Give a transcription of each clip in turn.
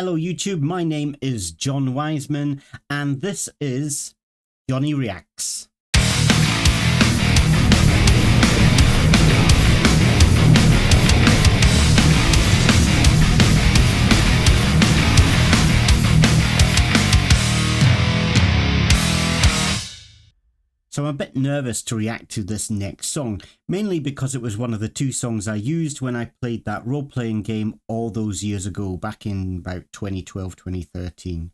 Hello YouTube, my name is John Wiseman and this is Johnny Reacts. So I'm a bit nervous to react to this next song, mainly because it was one of the two songs I used when I played that role-playing game all those years ago, back in about 2012, 2013.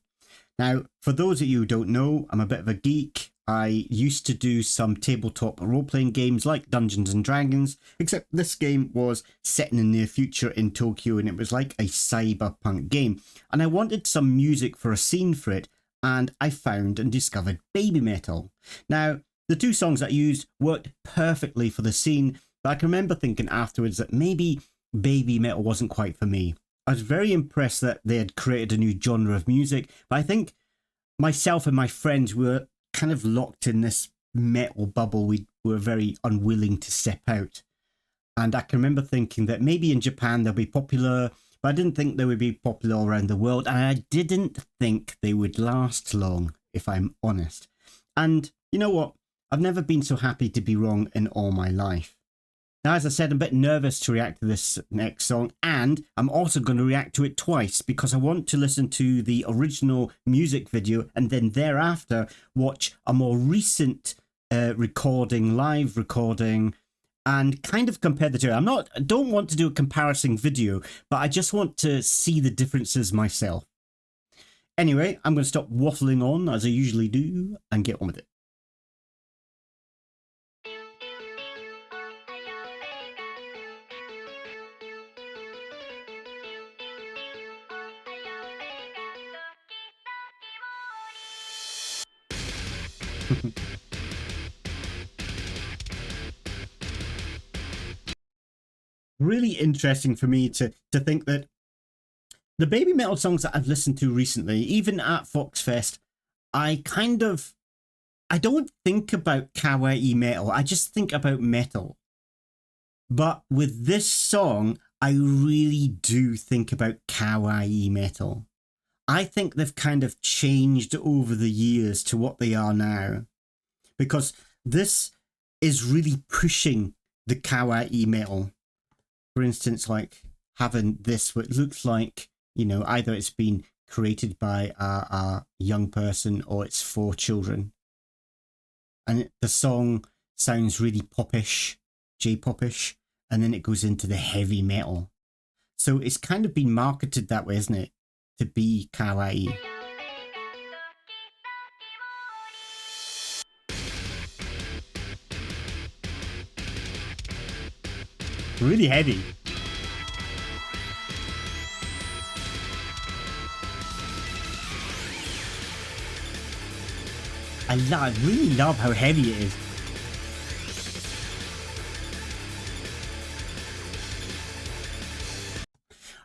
Now, for those of you who don't know, I'm a bit of a geek. I used to do some tabletop role-playing games like Dungeons and Dragons, except this game was set in the near future in Tokyo and it was like a cyberpunk game. And I wanted some music for a scene for it, and I found and discovered Babymetal. Now, the two songs I used worked perfectly for the scene, but I can remember thinking afterwards that maybe Babymetal wasn't quite for me. I was very impressed that they had created a new genre of music, but I think myself and my friends were kind of locked in this metal bubble. We were very unwilling to step out. And I can remember thinking that maybe in Japan they'll be popular, but I didn't think they would be popular all around the world, and I didn't think they would last long, if I'm honest. And you know what? I've never been so happy to be wrong in all my life. Now, as I said, I'm a bit nervous to react to this next song, and I'm also going to react to it twice because I want to listen to the original music video and then thereafter watch a more recent live recording, and kind of compare the two. I don't want to do a comparison video, but I just want to see the differences myself. Anyway, I'm going to stop waffling on as I usually do and get on with it. Really interesting for me to think that the Babymetal songs that I've listened to recently, even at Foxfest, I don't think about kawaii metal, I just think about metal. But with this song, I really do think about kawaii metal. I think they've kind of changed over the years to what they are now, because this is really pushing the kawaii metal. For instance, like having this, what looks like, you know, either it's been created by a young person or it's for children. And the song sounds really popish, J-popish, and then it goes into the heavy metal. So it's kind of been marketed that way, isn't it? To be kawaii. Really heavy. I really love how heavy it is.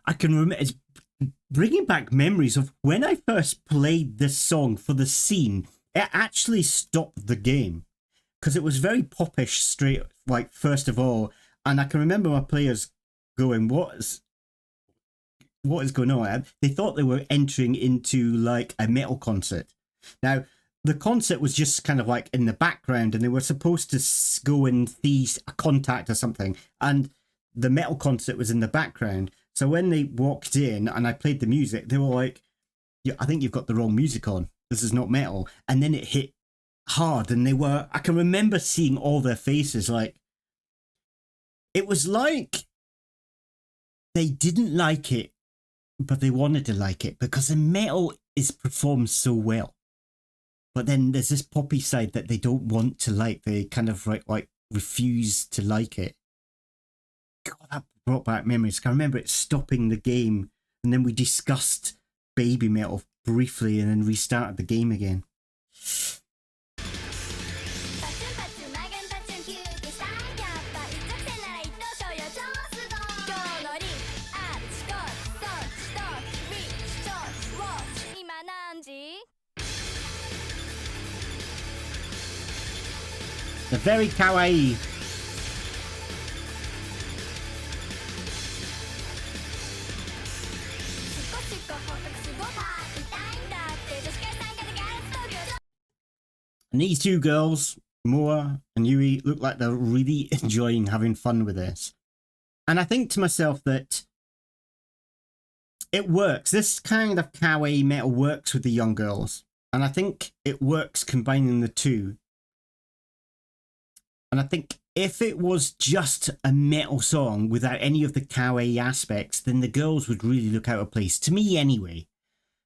I can remember, it's bringing back memories of when I first played this song for the scene. It actually stopped the game because it was very popish straight, like, first of all. And I can remember my players going, what is going on? They thought they were entering into like a metal concert. Now, the concert was just kind of like in the background and they were supposed to go and see a contact or something. And the metal concert was in the background. So when they walked in and I played the music, they were like, yeah, I think you've got the wrong music on. This is not metal. And then it hit hard and I can remember seeing all their faces, like, it was like they didn't like it, but they wanted to like it because the metal is performed so well. But then there's this poppy side that they don't want to like. They kind of like refuse to like it. God, that brought back memories. I remember it stopping the game, and then we discussed Babymetal briefly and then restarted the game again. They're very kawaii. And these two girls, Moa and Yui, look like they're really enjoying having fun with this. And I think to myself that it works. This kind of kawaii metal works with the young girls. And I think it works combining the two. And I think if it was just a metal song without any of the kawaii aspects, then the girls would really look out of place. To me anyway.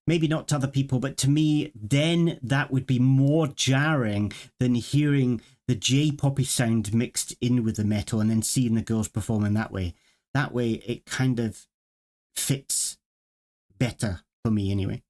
Maybe not to other people, but to me, then that would be more jarring than hearing the J-poppy sound mixed in with the metal and then seeing the girls performing that way. That way, it kind of fits better for me anyway.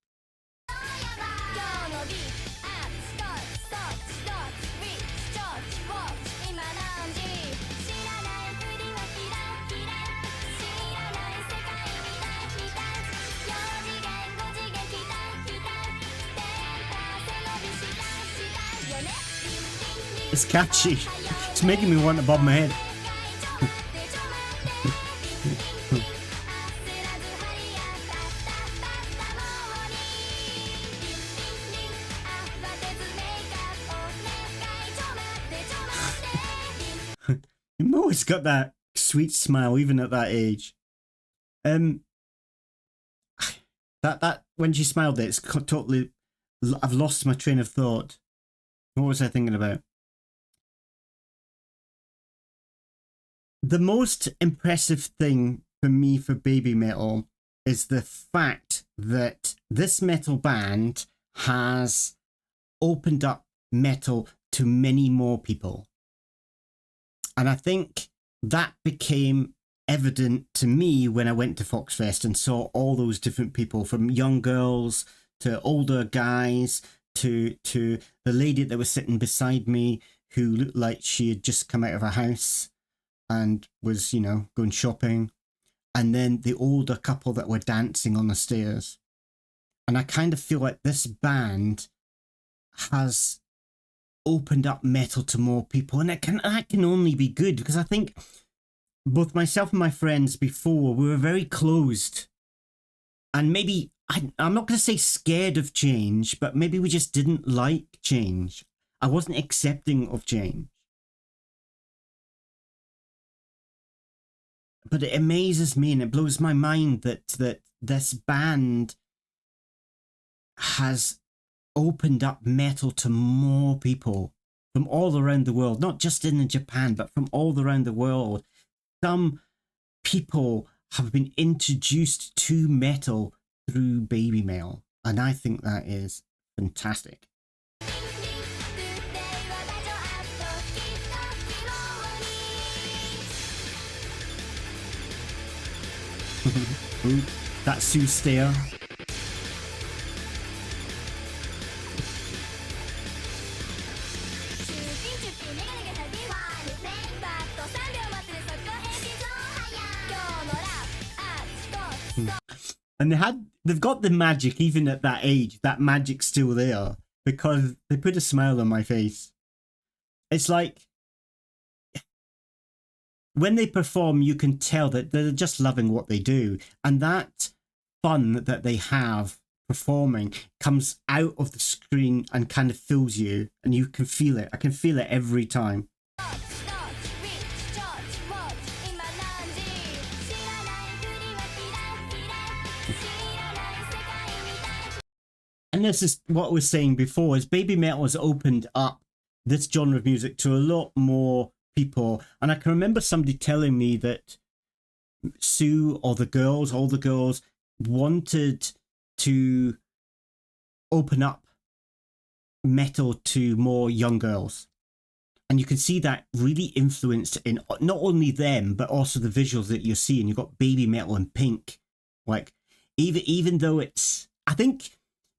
It's catchy. It's making me want to bob my head. Moa's got that sweet smile even at that age. That when she smiled, it's totally. I've lost my train of thought. What was I thinking about? The most impressive thing for me for Babymetal is the fact that this metal band has opened up metal to many more people. And I think that became evident to me when I went to Foxfest and saw all those different people, from young girls to older guys to the lady that was sitting beside me who looked like she had just come out of a house and was, you know, going shopping. And then the older couple that were dancing on the stairs. And I kind of feel like this band has opened up metal to more people. And that can only be good, because I think both myself and my friends before, we were very closed. And maybe, I'm not going to say scared of change, but maybe we just didn't like change. I wasn't accepting of change. But it amazes me and it blows my mind that this band has opened up metal to more people from all around the world, not just in Japan, but from all around the world. Some people have been introduced to metal through Babymetal, and I think that is fantastic. Ooh, that Sue stare. And they've got the magic even at that age. That magic's still there because they put a smile on my face. It's like when they perform, you can tell that they're just loving what they do. And that fun that they have performing comes out of the screen and kind of fills you. And you can feel it. I can feel it every time. And this is what I was saying before, is Babymetal has opened up this genre of music to a lot more people. And I can remember somebody telling me that Sue or all the girls wanted to open up metal to more young girls. And you can see that really influenced in not only them, but also the visuals that you're seeing. You've got Babymetal in pink. Like, even though it's, I think,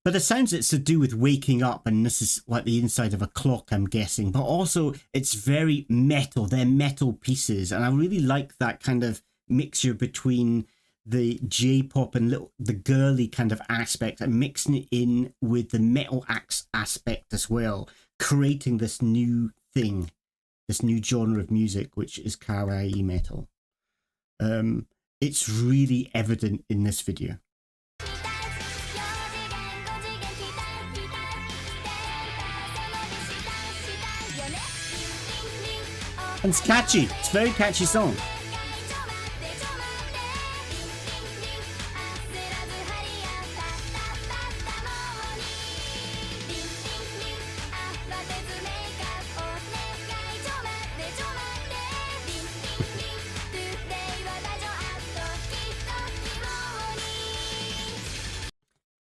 but it sounds it's to do with waking up, and this is like the inside of a clock, I'm guessing. But also, it's very metal. They're metal pieces. And I really like that kind of mixture between the J-pop and the girly kind of aspect, and mixing it in with the metal aspect as well, creating this new thing, this new genre of music, which is kawaii metal. It's really evident in this video. And it's catchy. It's a very catchy song.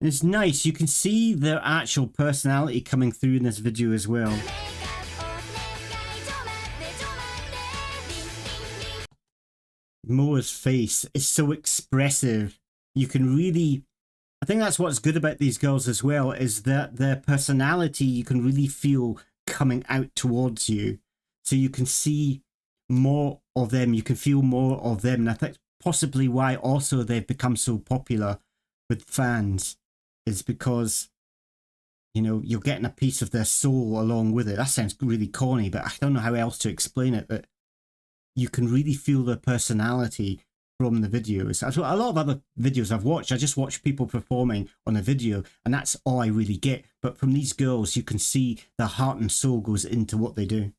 It's nice. You can see their actual personality coming through in this video as well. Moa's face is so expressive. You can really... I think that's what's good about these girls as well, is that their personality you can really feel coming out towards you. So you can see more of them. You can feel more of them. And I think possibly why also they've become so popular with fans is because, you know, you're getting a piece of their soul along with it. That sounds really corny, but I don't know how else to explain it, but you can really feel their personality from the videos. That's what a lot of other videos I've watched. I just watch people performing on a video and that's all I really get. But from these girls, you can see their heart and soul goes into what they do.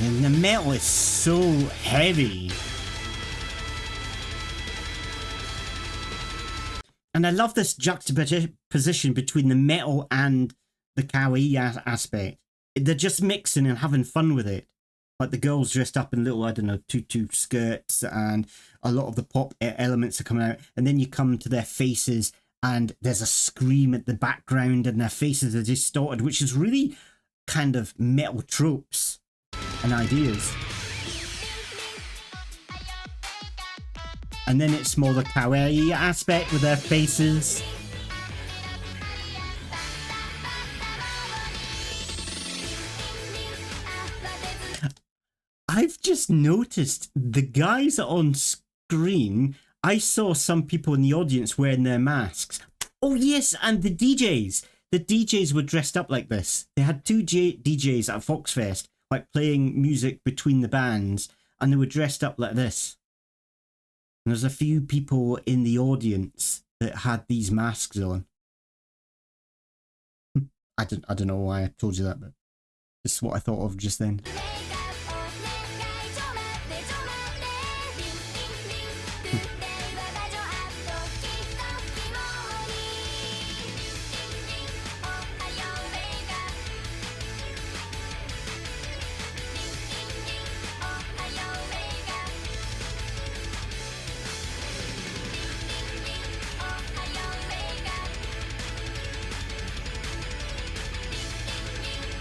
And the metal is so heavy. And I love this juxtaposition between the metal and the kawaii aspect. They're just mixing and having fun with it. Like the girls dressed up in little, I don't know, tutu skirts, and a lot of the pop elements are coming out. And then you come to their faces and there's a scream at the background and their faces are distorted, which is really kind of metal tropes and ideas. And then it's more the kawaii aspect with their faces. I've just noticed the guys on screen, I saw some people in the audience wearing their masks. Oh yes, and the DJs. The DJs were dressed up like this. They had two DJs at Foxfest, like playing music between the bands, and they were dressed up like this. And there's a few people in the audience that had these masks on. I don't know why I told you that, but this is what I thought of just then.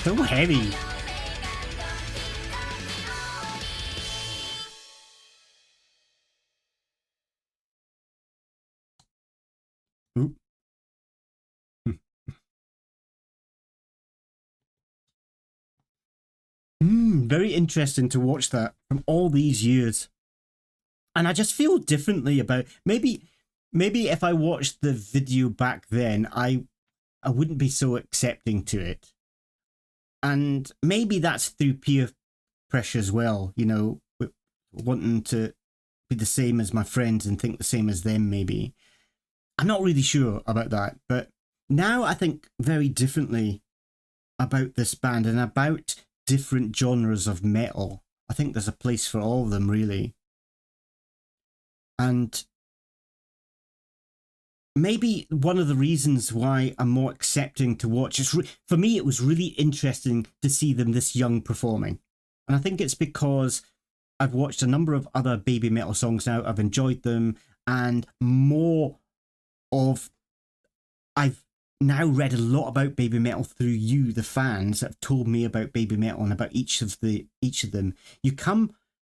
So heavy. Ooh. Very interesting to watch that from all these years. And I just feel differently about maybe if I watched the video back then, I wouldn't be so accepting to it. And maybe that's through peer pressure as well, you know, wanting to be the same as my friends and think the same as them, maybe. I'm not really sure about that, but now I think very differently about this band and about different genres of metal. I think there's a place for all of them, really. And maybe one of the reasons why I'm more accepting to watch is, for me, it was really interesting to see them this young performing. And I think it's because I've watched a number of other Babymetal songs now. I've enjoyed them, and more of... I've now read a lot about Babymetal through you, the fans, that have told me about Babymetal and about each of them. You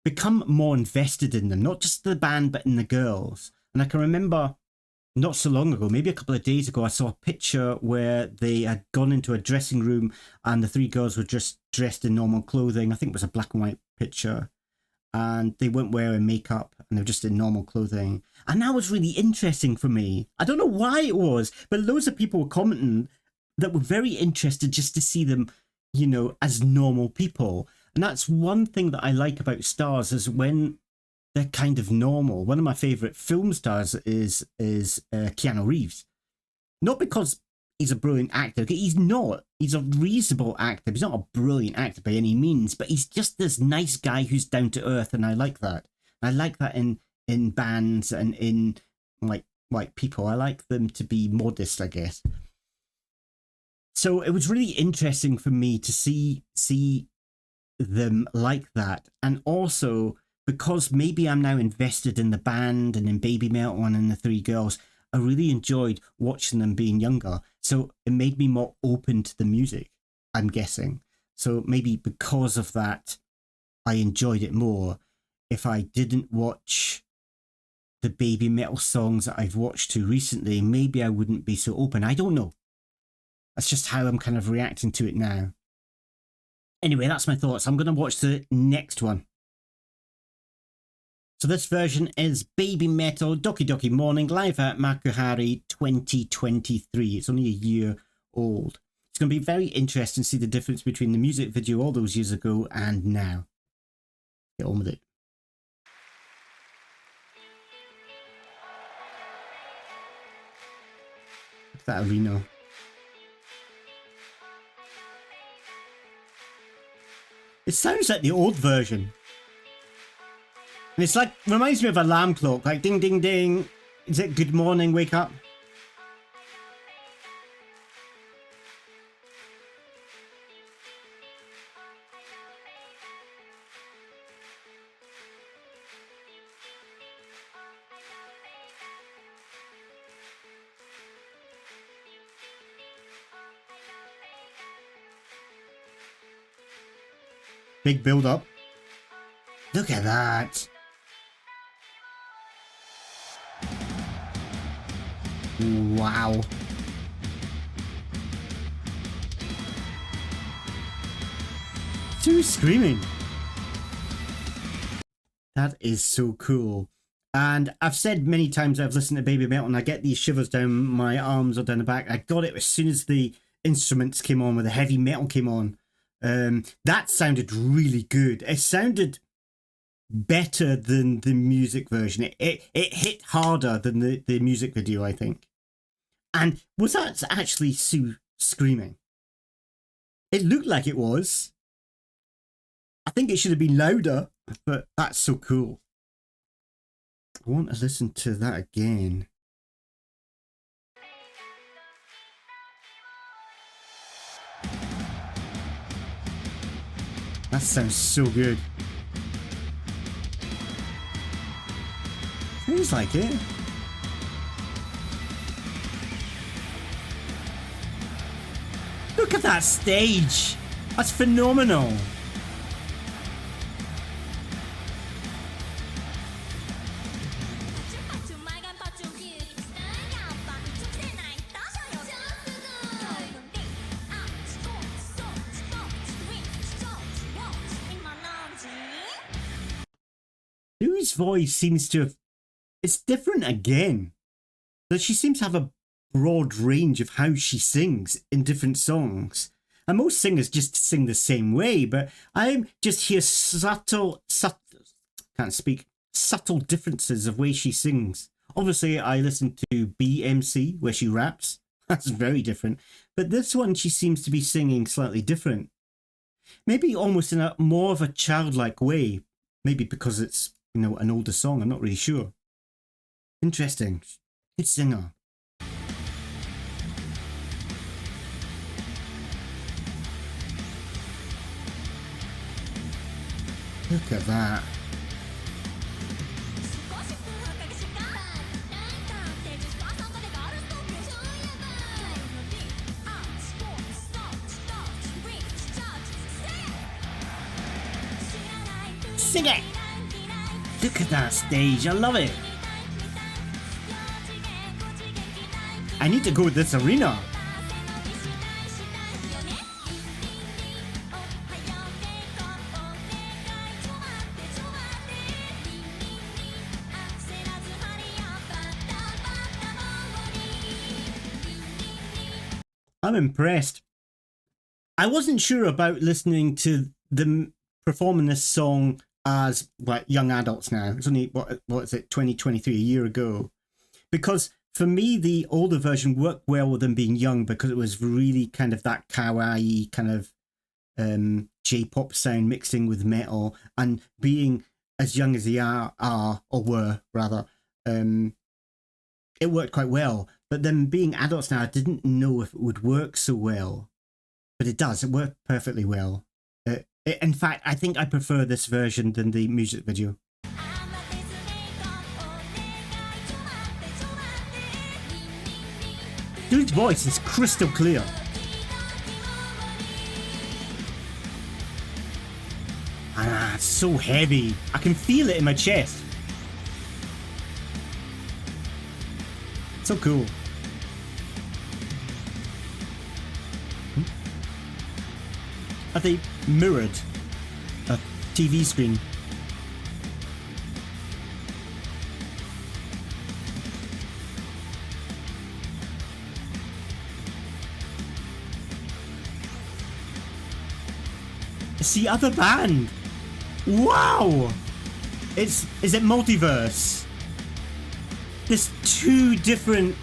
become more invested in them, not just the band, but in the girls. And I can remember... not so long ago, maybe a couple of days ago, I saw a picture where they had gone into a dressing room and the three girls were just dressed in normal clothing. I think it was a black and white picture. And they weren't wearing makeup and they were just in normal clothing. And that was really interesting for me. I don't know why it was, but loads of people were commenting that were very interested just to see them, you know, as normal people. And that's one thing that I like about stars, is when they're kind of normal. One of my favourite film stars is Keanu Reeves. Not because he's a brilliant actor. He's not. He's a reasonable actor. He's not a brilliant actor by any means, but he's just this nice guy who's down to earth, and I like that. I like that in bands and in like people. I like them to be modest, I guess. So it was really interesting for me to see them like that, and also because maybe I'm now invested in the band and in Babymetal and in the three girls. I really enjoyed watching them being younger. So it made me more open to the music, I'm guessing. So maybe because of that, I enjoyed it more. If I didn't watch the Babymetal songs that I've watched to recently, maybe I wouldn't be so open. I don't know. That's just how I'm kind of reacting to it now. Anyway, that's my thoughts. I'm going to watch the next one. So this version is Babymetal Doki Doki Morning live at Makuhari 2023. It's only a year old. It's going to be very interesting to see the difference between the music video all those years ago and now. Get on with it. Look at that arena. It sounds like the old version. And it's like, reminds me of alarm clock, like ding, ding, ding. Is it good morning, wake up? Big build up. Look at that. Wow. Who's screaming? That is so cool. And I've said many times I've listened to Babymetal and I get these shivers down my arms or down the back. I got it as soon as the instruments came on, where the heavy metal came on. That sounded really good. It sounded better than the music version. It hit harder than the music video, I think. And was that actually Sue screaming? It looked like it was. I think it should have been louder, but that's so cool. I want to listen to that again. That sounds so good. Sounds like it. Look at that stage. That's phenomenal. Sue's voice seems to have... It's different again. That she seems to have a broad range of how she sings in different songs. And most singers just sing the same way, but I just hear subtle differences of way she sings. Obviously, I listen to BMC, where she raps. That's very different. But this one, she seems to be singing slightly different. Maybe almost in a more of a childlike way. Maybe because it's, you know, an older song. I'm not really sure. Interesting. Good singer. Look at that. Sing it! Look at that stage, I love it! I need to go to this arena. I'm impressed. I wasn't sure about listening to them performing this song as like young adults now. It's only, what is it, 2023, a year ago. Because for me, the older version worked well with them being young because it was really kind of that kawaii kind of J-pop sound mixing with metal, and being as young as they are or were rather, it worked quite well. But then being adults now, I didn't know if it would work so well, but it does. It worked perfectly well. In fact, I think I prefer this version than the music video. Dude's voice is crystal clear. Ah, it's so heavy. I can feel it in my chest. So cool. Are they mirrored a TV screen? It's the other band. Wow! Is it multiverse? There's two different.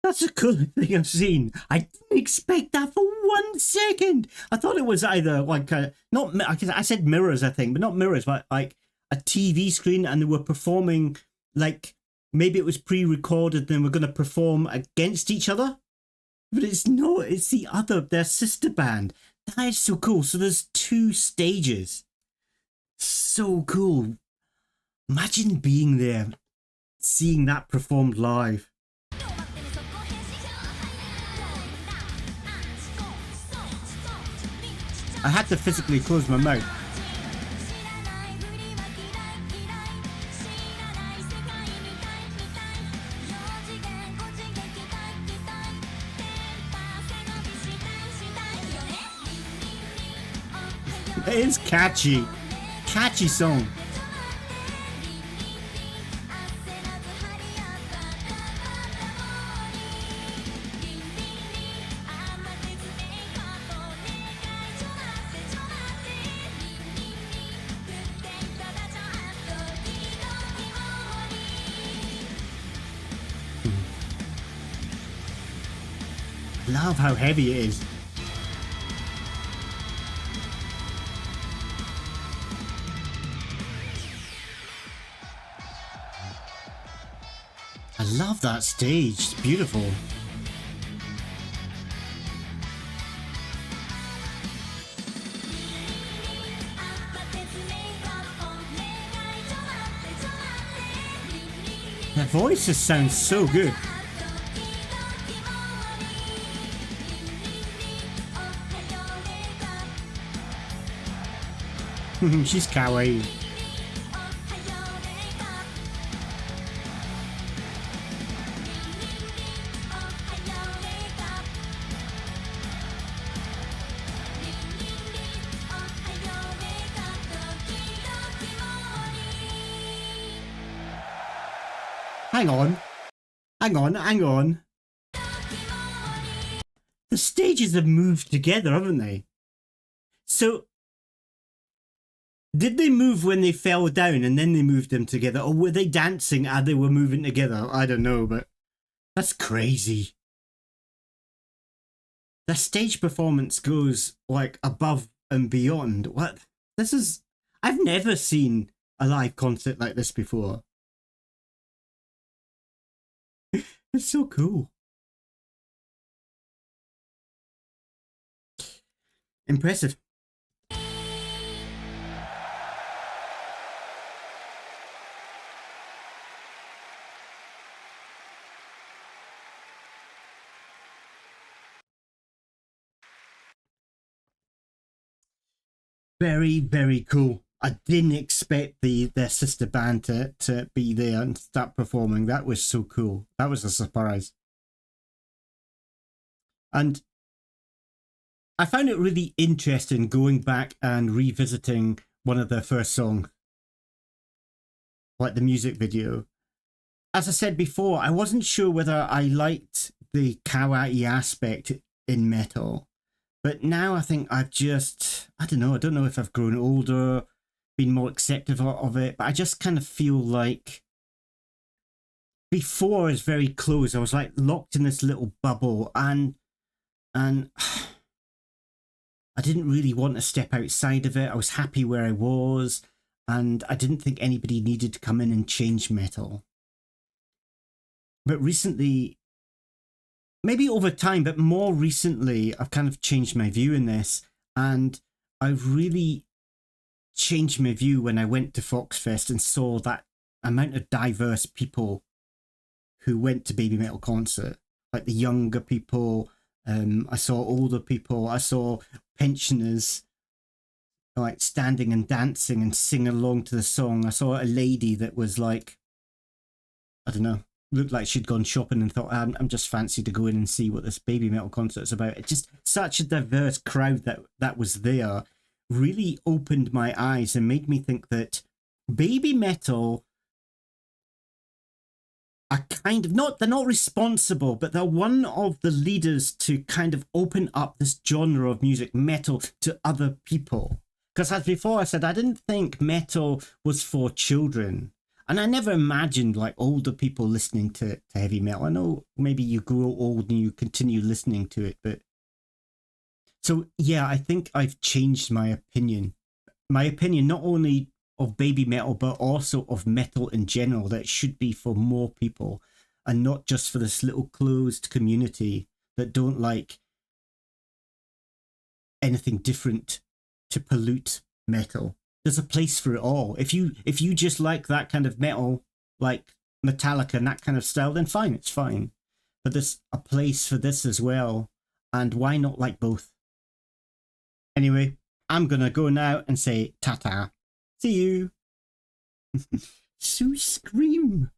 That's the coolest thing I've seen. I didn't expect that for 1 second. I thought it was either like not. I said mirrors, I think, but not mirrors, but like a TV screen, and they were performing like maybe it was pre-recorded. And we're going to perform against each other, but it's not. It's the other. Their sister band. That is so cool. So there's two stages. So cool. Imagine being there, seeing that performed live. I had to physically close my mouth. It is catchy. Catchy song. Love how heavy it is. I love that stage. It's beautiful. Their voices sound so good. She's kawaii. Hang on. Hang on, hang on. The stages have moved together, haven't they? So did they move when they fell down and then they moved them together? Or were they dancing as they were moving together? I don't know, but that's crazy. The stage performance goes like above and beyond. What? This is... I've never seen a live concert like this before. It's so cool. Impressive. Very, very cool. I didn't expect their sister band to be there and start performing. That was so cool. That was a surprise. And I found it really interesting going back and revisiting one of their first songs, like the music video. As I said before, I wasn't sure whether I liked the kawaii aspect in metal, but now I think I don't know if I've grown older, been more accepting of it, but I just kind of feel like before I was very close. I was like locked in this little bubble, and I didn't really want to step outside of it. I was happy where I was, and I didn't think anybody needed to come in and change metal. But recently, maybe over time, but more recently, I've kind of changed my view in this, and I've really changed my view when I went to Foxfest and saw that amount of diverse people who went to Babymetal concert, like the younger people. I saw older people. I saw pensioners like standing and dancing and singing along to the song. I saw a lady that was like, I don't know, looked like she'd gone shopping and thought, I'm just fancy to go in and see what this Babymetal concert's about. It's just such a diverse crowd that was there. Really opened my eyes and made me think that Babymetal are kind of they're not responsible, but they're one of the leaders to kind of open up this genre of music, metal, to other people. Because as before I said, I didn't think metal was for children. And I never imagined like older people listening to heavy metal. I know maybe you grow old and you continue listening to it, but so yeah, I think I've changed my opinion. My opinion not only of Babymetal, but also of metal in general, that it should be for more people and not just for this little closed community that don't like anything different to pollute metal. There's a place for it all. If you just like that kind of metal, like Metallica and that kind of style, then fine, it's fine. But there's a place for this as well. And why not like both? Anyway, I'm gonna go now and say ta-ta. See you. So scream.